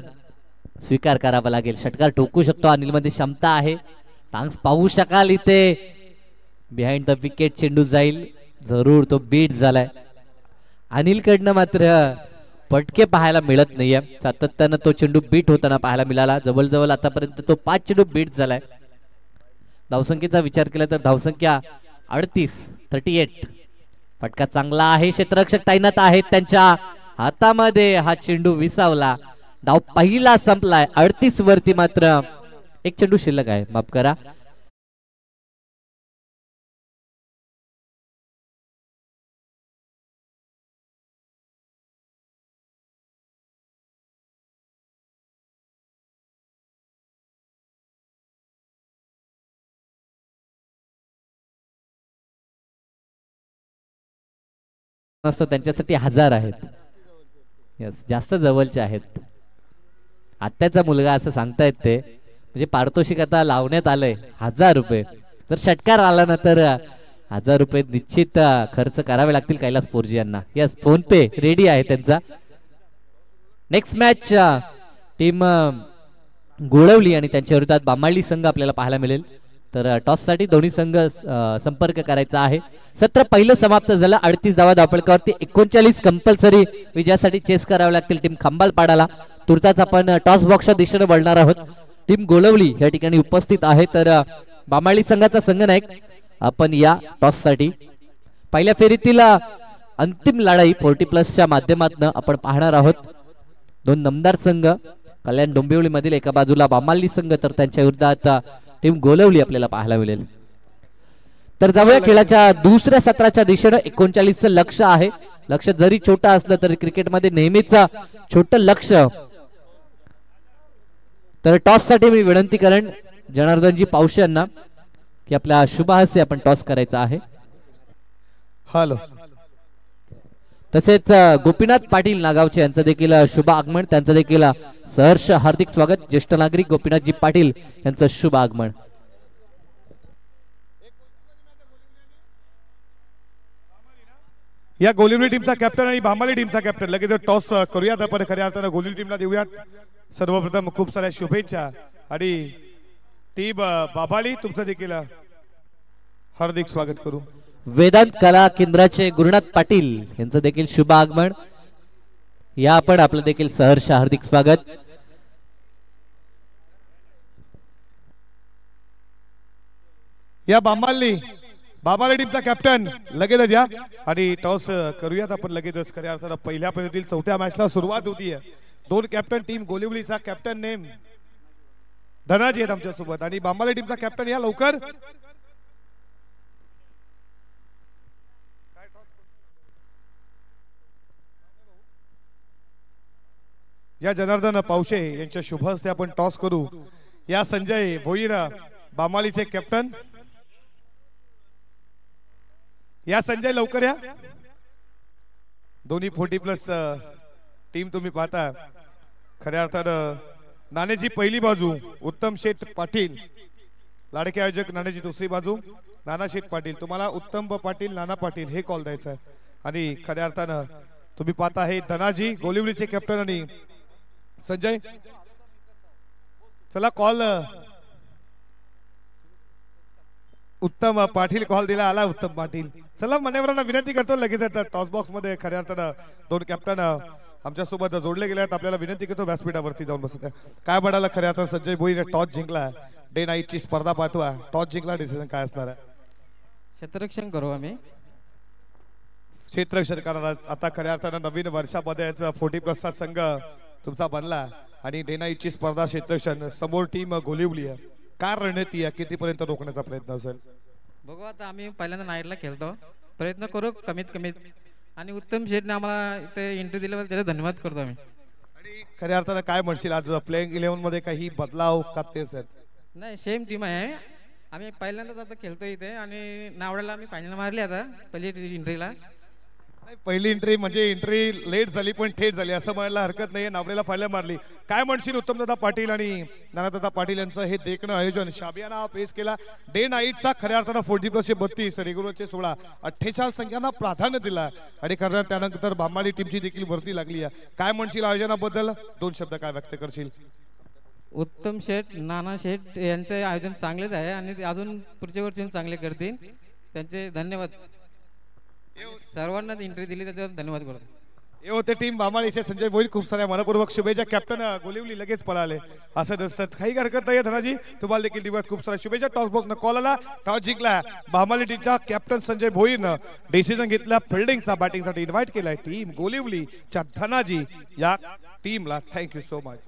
स्वीकार करावा लागेल. षटकार ठोकू शकतो, अनिल मध्ये क्षमता आहे. टांग्स पाहू शकाल इथे. बिहाइंड द विकेट चेंडू जाईल, जरूर तो बीट झालाय. अनिल कडनं मात्र फटके पाहायला मिळत नाहीये. सातत्यानं तो चेंडू बीट होताना पाहायला मिळाला. जवळजवळ आतापर्यंत तो 5 चेंडू बीट झालाय. धावसंख्येचा विचार केला तर धावसंख्या 38. फटका चांगला आहे. क्षेत्ररक्षक तैनात आहेत त्यांच्या हातामध्ये. हा चेंडू विसावला. डाव पहिला संपलाय 38 वरती, मात्र एक चेंडू शिल्लक आहे, माफ करा. त्यांच्यासाठी 1000 आहेत. यस, जास्त जवळचे आहेत. आत्याचा मुलगा असं सांगतायत ते, म्हणजे पारितोषिक आता लावण्यात आलंय 1000 रुपये. जर षटकार आला ना तर 1000 रुपये निश्चित खर्च करावे लागतील कैलास पोरजी यांना. यस, फोन पे रेडी आहे त्यांचा. नेक्स्ट मॅच टीम गोळवली आणि त्यांच्या विरोधात बामाळली संघ आपल्याला पाहायला मिळेल. तर टॉस साठी दोन्ही संघ संपर्क करायचा आहे. सत्र पहिलं समाप्त झालं. 38 धावा धावफलकावरती 39 कंपल्सरी विजयासाठी चेस करावे लागतील टीम खंबालपाडाला. तुर्ताच आपण टॉस बॉक्सच्या दिशेने वळणार आहोत. टीम गोळवली या ठिकाणी उपस्थित आहे. तर बामाळी संघाचा संघनायक आपण या टॉस साठी पहिल्या फेरीतील अंतिम लढाई 40+ माध्यमातून आपण पाहणार आहोत. दोन नमदार संघ कल्याण डोंबिवली मधील एका बाजूला बामाळी संघ, तर त्यांच्या विरोधात टीम गोलवली आपल्याला पाहायला मिळेल. तर जाऊया खेळाच्या दुसऱ्या सत्राच्या दिशेने. 39 लक्ष आहे. लक्ष जरी छोटा असलं तरी क्रिकेटमध्ये नेहमीच छोटं लक्ष. तर टॉस साठी मी विनंती करेन जनार्दनजी पावशे यांना की आपल्या शुभ हस्ते आपण टॉस करायचा आहे. हॅलो. तसेच गोपीनाथ पाटील नागावचे यांचं देखील शुभ आगमन, त्यांचं देखील सहर्ष हार्दिक स्वागत. ज्येष्ठ नागरिक गोपीनाथजी पाटील यांचं शुभ आगमन. या गोलिवली टीमचा कॅप्टन आणि बामाली टीमचा कॅप्टन लगेच टॉस करूयात आपण. खऱ्या अर्थानं गोलिवली टीमला देऊयात सर्वप्रथम खूप साऱ्या शुभेच्छा. आणि टीम बाबाली तुमचं देखील हार्दिक स्वागत करू. वेदांत कला केंद्राचे गुरुनाथ पाटील यांचं देखील शुभ आगमन. या आपण आपलं देखील सहर्ष हार्दिक स्वागत. या बामाली टीमचा कॅप्टन लगेचच या आणि टॉस करूयात आपण लगेचच. खऱ्या अर्थानं पहिल्या फेरीतील चौथ्या मॅचला सुरुवात होतीये. दोन कॅप्टन टीम गोलिवलीचा कॅप्टन नेम धनाजी आहेत आमच्या सोबत आणि बामाली टीमचा कॅप्टन या लवकर. या जनार्दन पावशे यांच्या शुभ हस्ते आपण टॉस करू. या संजय भोईर बामालीचे कॅप्टन. या संजय लवकर या. दोन्ही 40+ टीम तुम्ही पाहता. खऱ्या अर्थानं नाणेची पहिली बाजू उत्तम शेठ पाटील, लाडके आयोजक नाणेची दुसरी बाजू नाना शेठ पाटील. तुम्हाला उत्तम पाटील नाना पाटील हे कॉल द्यायचा आहे. आणि खऱ्या अर्थानं तुम्ही पाहता हे धनाजी गोलिवलीचे कॅप्टन आणि संजय. चला कॉल उत्तम पाटील कॉल दिला. आला उत्तम पाटील. चला मान्यवरांना विनंती करतो लगेच टॉस बॉक्स मध्ये खऱ्या अर्थानं दोन कॅप्टन आमच्या सोबत जोडले गेले आहेत. आपल्याला विनंती करतो व्यासपीठावरती जाऊन बसत. काय म्हणाला खऱ्या अर्थानं संजय भोईर टॉस जिंकला. डे नाईटची स्पर्धा पाहतोय. टॉस जिंकला, डिसिजन काय असणार आहे? क्षेत्ररक्षण करू आम्ही. क्षेत्ररक्षण करणार आता खऱ्या अर्थानं नवीन वर्षामध्ये 40+ संघ तुमचा बनला आणि डे नाईटची स्पर्धा क्षेत्ररक्षण. समोर टीम गोलिवली आहे. काय रणनीती आहे? कितीपर्यंत रोखण्याचा प्रयत्न असेल? बघू आता. आम्ही पहिल्यांदा नाईटला खेळतो, प्रयत्न करू कमीत कमीत. आणि उत्तम शेठने आम्हाला इथे एंट्री दिल्याबद्दल त्याचा धन्यवाद करतो आम्ही. आणि खऱ्या अर्थानं काय म्हणशील आज प्लेइंग 11 मध्ये काही बदलाव का तेच आहेत? नाही, सेम टीम आहे. आम्ही पहिल्यांदाच आता खेळतो इथे आणि नावड्याला आम्ही फायनल मारली आता पहिली एंट्रीला. पहिली एंट्री म्हणजे एंट्री लेट झाली पण थेट झाली असं म्हणायला हरकत नाही. नावडेला फायनल मारली. काय म्हणशील उत्तमदादा पाटील आणि नानादादा पाटील यांचं हे देखणं आयोजन शाबियाना फेस केला. डे नाईटचा खऱ्या अर्थानं 40+ 32 रेग्युलरचे 16 48 संख्यांना प्राधान्य दिला आणि खरं त्यानंतर बामाली टीमची देखील वरती लागली आहे. काय म्हणशील आयोजनाबद्दल? दोन शब्द काय व्यक्त करशील? उत्तम शेठ नाना शेठ यांचे आयोजन चांगलेच आहे आणि ते अजून पुढच्या वर्षी चांगले करतील. त्यांचे धन्यवाद. सर्वांना एंट्री दिली त्याच्यावर धन्यवाद करतो. हे होते टीम भामाळीचे संजय भोईर. खूप साऱ्या मनपूर्वक शुभेच्छा. कॅप्टन गोलिवली लगेच पळाले. असं नसतंच, काही हरकत नाही धनाजी. तुम्हाला देखील दिवस खूप साऱ्या शुभेच्छा. टॉस बॉक्स न कॉल आला, टॉस जिंकला भामाळी टीमचा कॅप्टन संजय भोईरनं. डिसिजन घेतला फिल्डिंगचा, बॅटिंगसाठी इन्व्हाइट केलाय टीम गोलिवलीच्या धनाजी या टीमला. Thank you so much.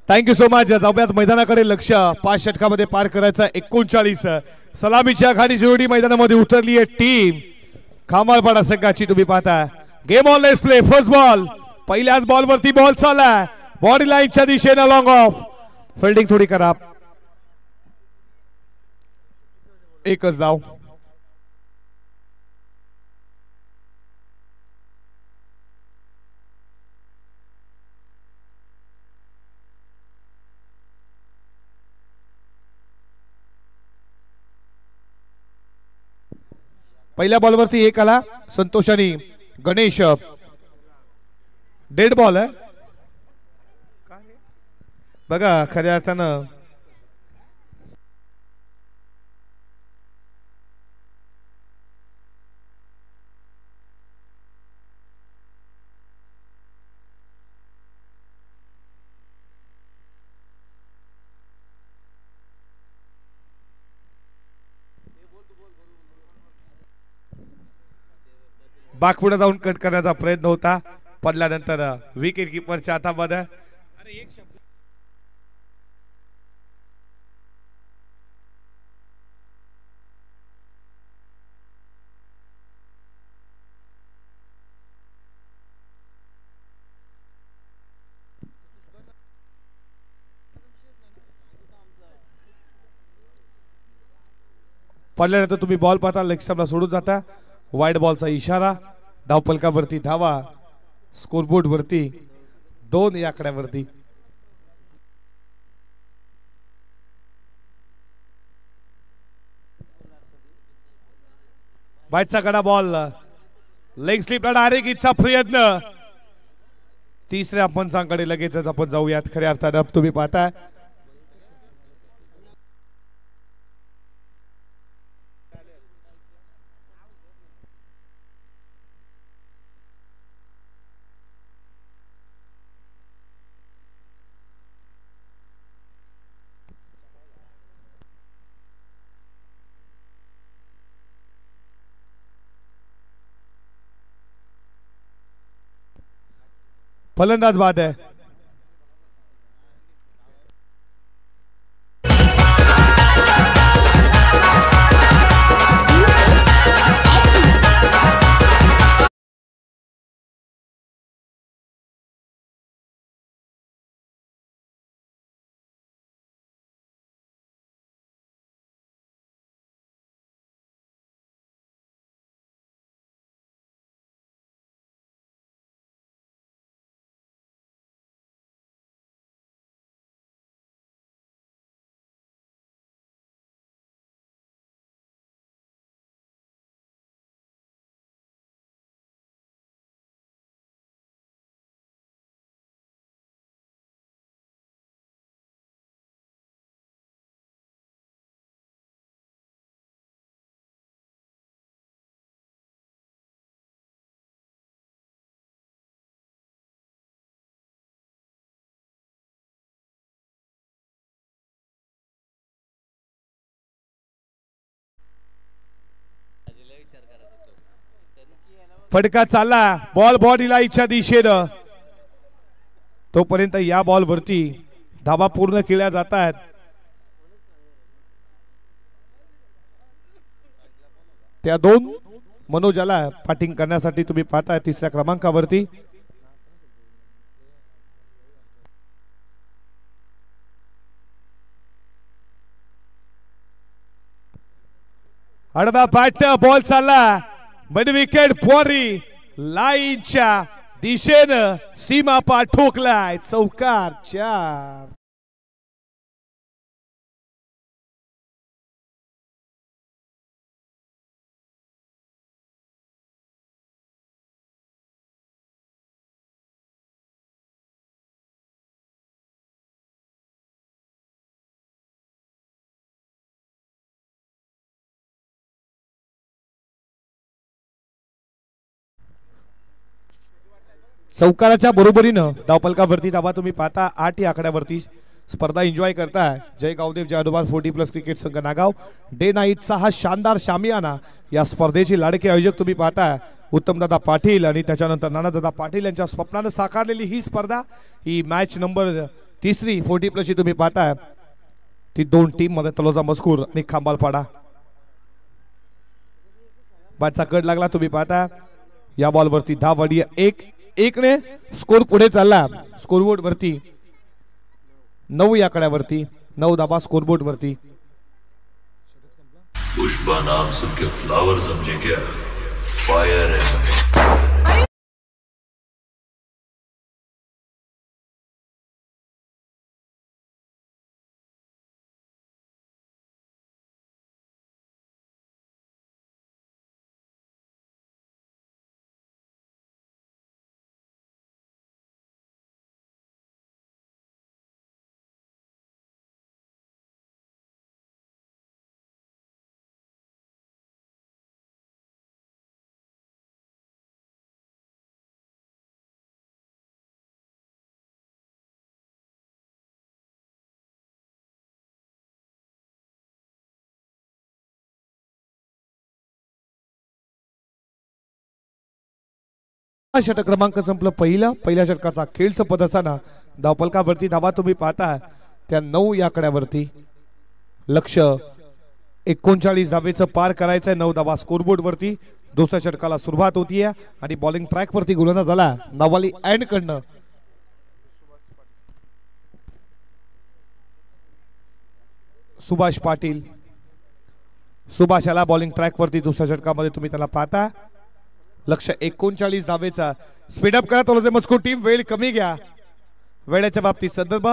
Thank you so much. जाऊयात मैदानाकडे. लक्ष 5 षटकामध्ये पार करायचा. 39 सलामीच्या खाली जोडी मैदानामध्ये उतरली आहे टीम खामाळपाडा संघाची. तुम्ही पाहता game on let's play. First ball, पहिल्याच बॉल वरती बॉल चालला बॉडी लाईनच्या दिशेने लॉंग ऑफ. फिल्डिंग थोडी खराब. एकच धाव. पहिल्या बॉलवरती एक आला संतोष आणि गणेश. डेड बॉल आहे बघा खऱ्या अर्थानं. बागपुढे जाऊन कट करण्याचा प्रयत्न होता, पडल्यानंतर विकेट किपरच्या हातामध्ये. पडल्यानंतर तुम्ही बॉल पाहता, लेग स्टंपला सोडून जाता. वाईड बॉलचा इशारा. धावपलकावरती धावा, स्कोरबोर्ड वरती 2 या आकड्यावरती. बाईटचा कडा बॉल लेग स्लिपला डायरेक्ट इथचा प्रयत्न. तिसऱ्या पंचांकडे लगेचच आपण जाऊयात. खऱ्या अर्थानं तुम्ही पाहताय फलंदाज बाद है. फटका चालला, बॉल बॉडीला इच्छा दिशेनं, तोपर्यंत या बॉल वरती धावा पूर्ण केल्या जातात. त्या दोन मनोजाला बॅटिंग करण्यासाठी तुम्ही पाहताय तिसऱ्या क्रमांकावरती. आडवा बॅट, बॉल चालला, मिड विकेट फॉरी, लाईनच्या दिशेनं सीमा पार ठोकलाय, चौकार 4. चौकाराच्या बरोबरीनं धावफलकावरती धावा तुम्ही पाहता 8 या आकड्यावरती. स्पर्धा एन्जॉय करताय जय गावदेव जय हनुमान 40+ क्रिकेट संघ नागाव. डे नाईटचा हा शानदार शामियाना, या स्पर्धेचे लाडके आयोजक तुम्ही पाहताय उत्तमदादा पाटील आणि त्याच्यानंतर नानादादा पाटील यांच्या स्वप्नानं साकारलेली ही स्पर्धा. ही मॅच नंबर 3 40+ ही तुम्ही पाहताय. ती दोन टीम मध्ये तलोजा मजकूर आणि खांबालपाडा. बॅटचा कट लागला, तुम्ही पाहता या बॉल वरती धाव 1 ने स्कोर पुढे चालला. स्कोरबोर्ड वरती 9 या आकड्यावरती 9 धावा स्कोरबोर्ड वरती. पुष्पा नाम सुन के फ्लावर समझे क्या, फायर है. षटक क्रमांक संपलं. पहिल्या षटकाचा खेळचं पद असताना धावफलकावरती धावा तुम्ही पाहता त्या 9 या आकड्यावरती. लक्ष 39 धावेचं पार करायचंय. 9 धावा स्कोरबोर्ड वरती. दुसऱ्या षटकाला सुरुवात होतीये आणि बॉलिंग ट्रॅक वरती गोलंदाज झाला नवाली अँड कडनं. सुभाष पाटील. सुभाषाला बॉलिंग ट्रॅक वरती दुसऱ्या षटकामध्ये तुम्ही त्याला पाहता. लक्ष 39 धावेचा. स्पीडअप करा तोलजे मजकूर टीम, वेळ कमी घ्या. वेळेच्या बाबतीत संदर्भ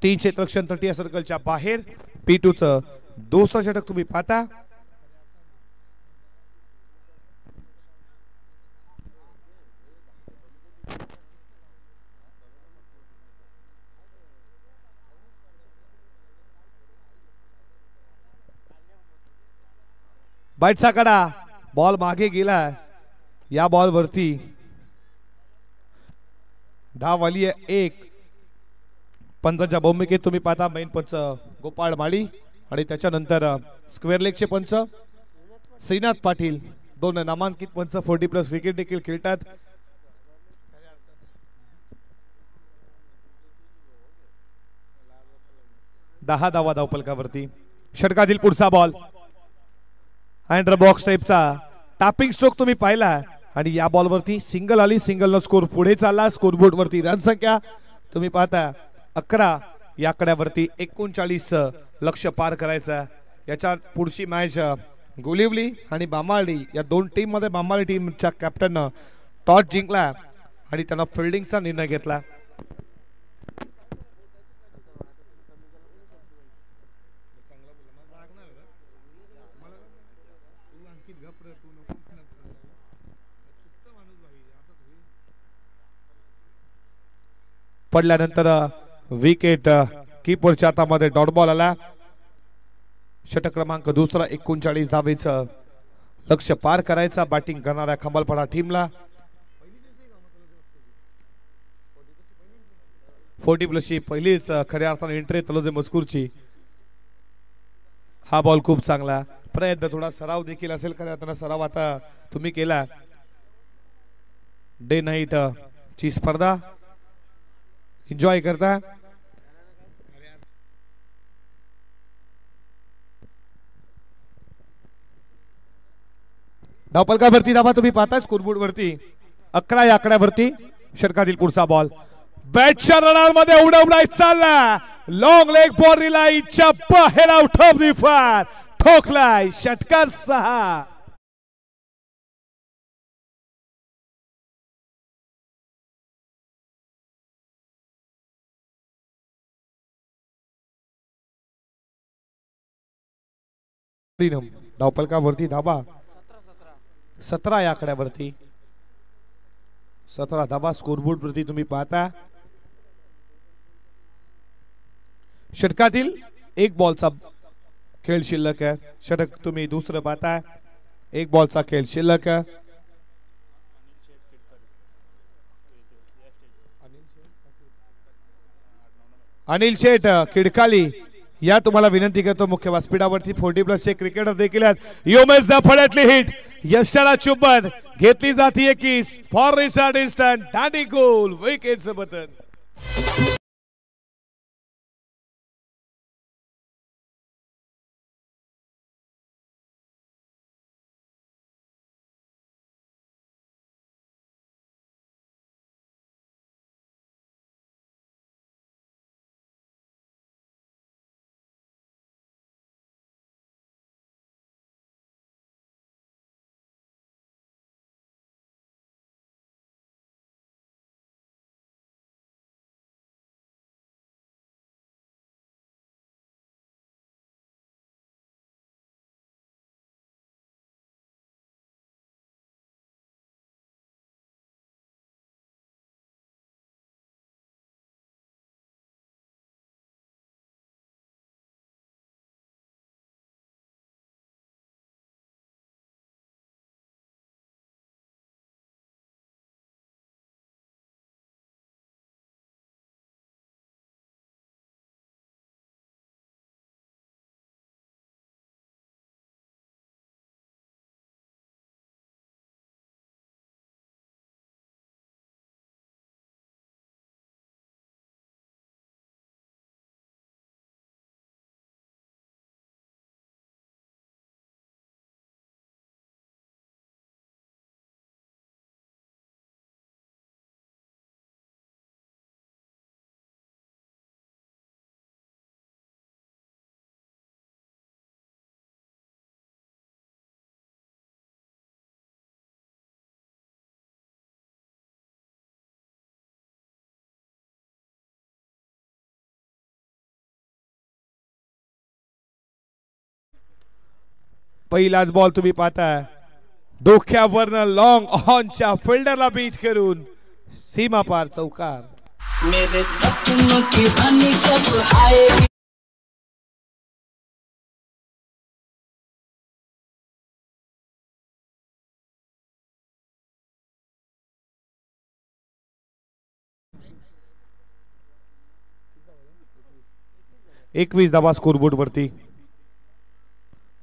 3 क्षेत्ररक्षण तटीय सर्कलच्या बाहेर. P2 चं दुसरं षटक तुम्ही पाहता. बाईटचा कडा, बॉल मागे गेला. या बॉल वरती धाव आली आहे 1. पंचाच्या भूमिकेत तुम्ही पाहता मेन पंच गोपाळ माळी आणि त्याच्यानंतर स्क्वेअर लेगचे पंच श्रीनाथ पाटील. 2 नामांकित पंच 40+ क्रिकेट देखील खेळतात. दहा धावा धावफलकावरती. षटकातील पुढचा बॉल अँडर बॉक्स टाइपचा टॅपिंग स्ट्रोक तुम्ही पाहिला आणि या बॉल वरती सिंगल आली. सिंगल न स्कोर पुढे चालला. स्कोरबोर्ड वरती रन संख्या तुम्ही पाहता 11 या आकड्यावरती. 39 लक्ष पार करायचा. याच्या पुढची मॅच गोलिवली आणि बांबाळी या दोन टीम मध्ये बांबाळी टीमच्या कॅप्टन टॉस जिंकला आणि त्यांना फिल्डिंगचा निर्णय घेतला. पडल्यानंतर विकेट कीपरच्या हातामध्ये डॉट बॉल आला. षटक क्रमांक दुसरा 39 धावेचं लक्ष पार करायचा बॅटिंग करणाऱ्या खंबालपाडा टीमला. 40+ ची पहिलीच खऱ्या अर्थाने एंट्री तलोजे मजकूरची. हा बॉल खूप चांगला प्रयत्न थोडा सराव देखील असेल कारण आता सराव आता तुम्ही केला. डे नाईट ची स्पर्धा एन्जॉय करता. धावपलकावरती धावा तुम्ही पाहता स्कोरबोर्ड वरती 11 या आकड्यावरती. षटकातील पुढचा बॉल बॅटच्या रडारमध्ये उडवलाय चालला. लॉंग लेग बॉर्डरीला इच्छा बाहेर आउट ऑफ द फार ठोकलाय. षटकार 6. धावपलकावरती धावा 17 या आकड्यावरती. 17 धावा स्कोरबोर्ड वरती तुम्ही पाहता. षटकातील एक बॉलचा खेळ शिल्लक आहे. षटक तुम्ही दुसरं पाहता. एक बॉलचा खेळ शिल्लक आहे. अनिल शेठ खिडकाली या तुम्हाला विनंती करतो मुख्य व्यासपीठावरती 40+ चे क्रिकेटर देखील आहेत. योमेश फळ्यातली हिट यशाला चुंबन घेतली जाते की फॉर रिचार्ड इन्स्टंट दांडी गोल विकेटचं बटन. पहिलाच बॉल तुम्ही पाहता. डोक्यावरनं लॉंग ऑनच्या फिल्डरला बीट करून सीमा पार चौकार. मेरे सपनों की रानी कब आएगी. एकवीस धावा स्कोरबोर्ड वरती.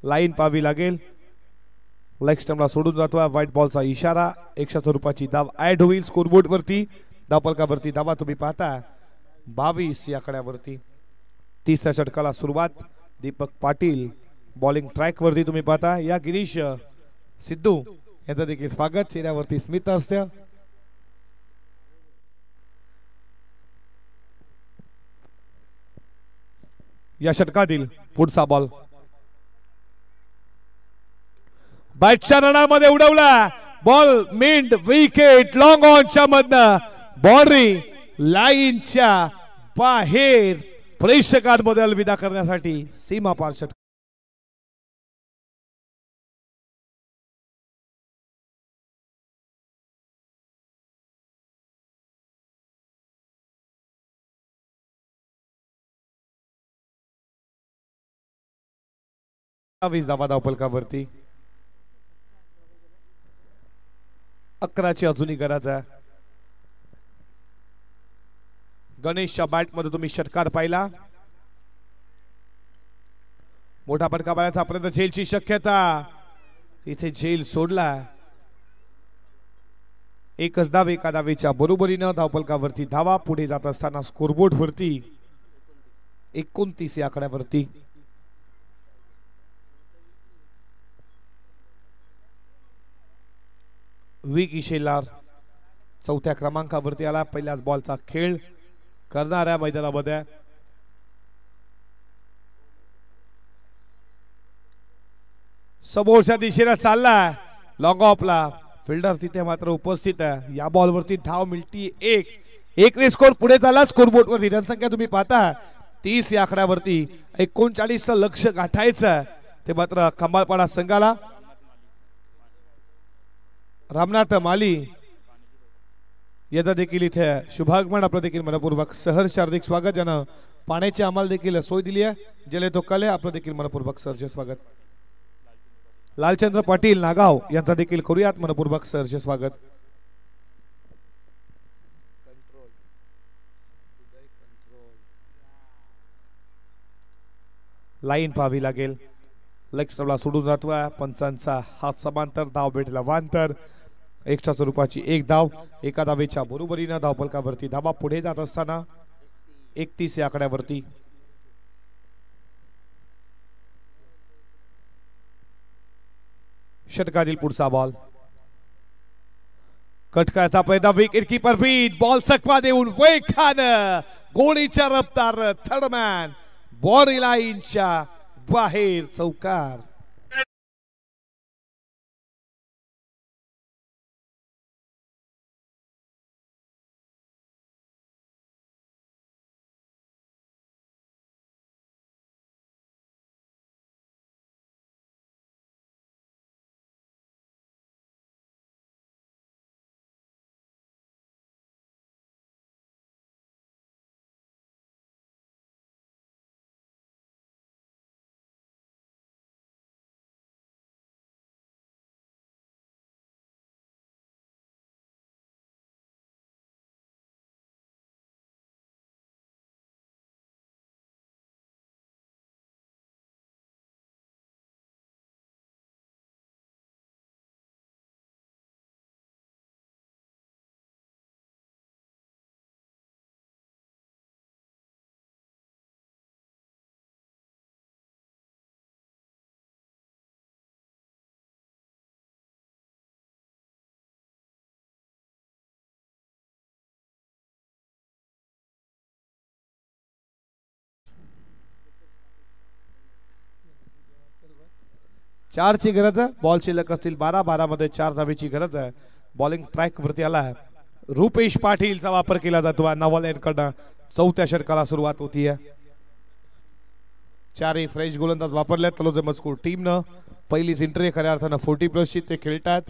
लाईन पाहावी लागेल. लेग स्टंपला सोडून जातो. व्हाईट बॉलचा इशारा. 100 स्वरूपाची धाव ऍड होईल स्कोरबोर्ड वरती. धावपलकावरती धावा तुम्ही पाहता 22 या आकड्यावरती. 30 षटकाला सुरुवात. दीपक पाटील बॉलिंग ट्रॅक वरती तुम्ही पाहता. या गिरीश सिद्धू यांचं देखील स्वागत. चेहऱ्यावरती स्मित असते. या षटकातील पुढचा बॉल बॅटच्या रणामध्ये उडवला. बॉल मिड विकेट लॉंग ऑनच्या मधनं बाउंड्री लाईनच्या बाहेर प्रेक्षकांमध्ये अलविदा करण्यासाठी सीमा पार षटक. धावा धावपलकावरती. 11ची अजूनही गरज आहे. गणेशच्या बॅट मध्ये तुम्ही षटकार पाहिला. मोठा फटका मारण्याचा प्रयत्न, झेलची शक्यता, इथे झेल सोडला. एकच धाव, एका धावेच्या बरोबरीनं धावफलकावरती धावा. पुढे जात असताना स्कोरबोर्ड वरती 29 या आकड्यावरती विकी शेलार चौथ्या क्रमांकावरती आला. पहिल्याच बॉलचा खेळ करणाऱ्या मैदानामध्ये समोरच्या दिशेला चालला लॉंग ऑफला. फिल्डर तिथे मात्र उपस्थित आहे. या बॉलवरती धाव मिळती एक ने स्कोर पुढे चालला. स्कोरबोर्ड वरती रनसंख्या तुम्ही पाहता 30 या आकड्यावरती 39 लक्ष गाठायचं ते मात्र खंबाळपाडा संघाला. रामनाथ माली याचा देखील इथे शुभागमन आपलं देखील मनपूर्वक सहर्ष हार्दिक स्वागत. ज्यानं पाण्याची आम्हाला देखील सोय दिली आहे. जले तो कले आपलं देखील मनपूर्वक सहर्ष स्वागत. लालचंद्र पाटील नागाव यांचा देखील करूयात मनपूर्वक सहर्ष स्वागत. लाईन पाहावी लागेल. लेग स्टंपला सोडून जातोय. पंचांचा हात समांतर, धाव भेटला वांतर. एक्स्ट्रा स्वरूपाची एक धाव, एका धावेच्या बरोबरीनं धावफलकावरती धावा. पुढे जात असताना 31 या आकड्यावरती षटकातील पुढचा बॉल. कटकाचा प्रयत्न, विकेट कीपर बीट, बॉल चकवा देऊन वेगानं गोळीच्या रफ्तार थर्डमॅन बॉडी लाईनच्या बाहेर चौकार. चारची गरज आहे. बॉल शिल्लक असतील 12 मध्ये 4 धावेची गरज आहे. बॉलिंग ट्रॅक वरती आला आहे. रुपेश पाटीलचा वापर केला जातो. नवाल्यांकडनं चौथ्या षटकाला सुरुवात होतीये. चारही फ्रेश गोलंदाज वापरले. तलोजे मजकूर टीमनं पहिलीच एंट्री खऱ्या अर्थानं 40+ ते खेळतात.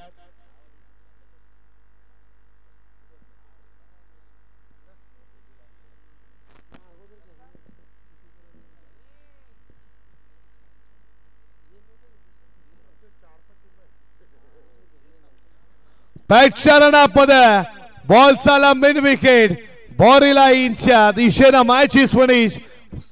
पद बॉल चाला मेन विकेट. बॉडी लाईनच्या दिशेनं मॅचेस फिनिश.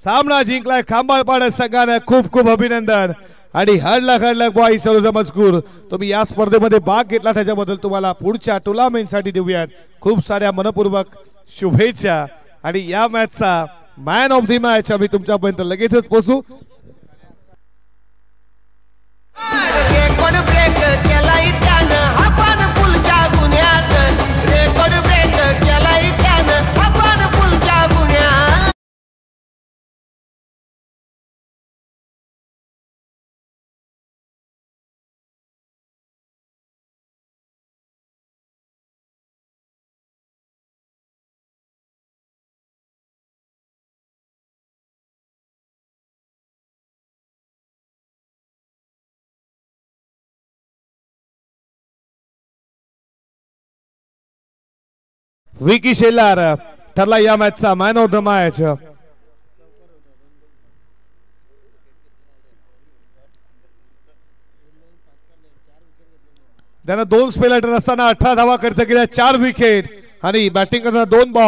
सामना जिंकलाय खंबाळपाडा संघाने. खूप खूप अभिनंदन. आणि हडला बॉय सरोजा मजकूर, तुम्ही या स्पर्धेमध्ये भाग घेतला त्याच्याबद्दल तुम्हाला पुढच्या टुर्नामेंटसाठी देऊयात खूप साऱ्या मनपूर्वक शुभेच्छा. आणि या मॅचचा मॅन ऑफ द मॅच आम्ही तुमच्यापर्यंत लगेचच पोहोचू. विकी शेलार ठरला या मॅचचा मॅन ऑफ द मॅच. त्यानं 2 स्पेलर असताना 18 धावा खर्च केल्या, 4 विकेट आणि बॅटिंग करताना 2 बॉल.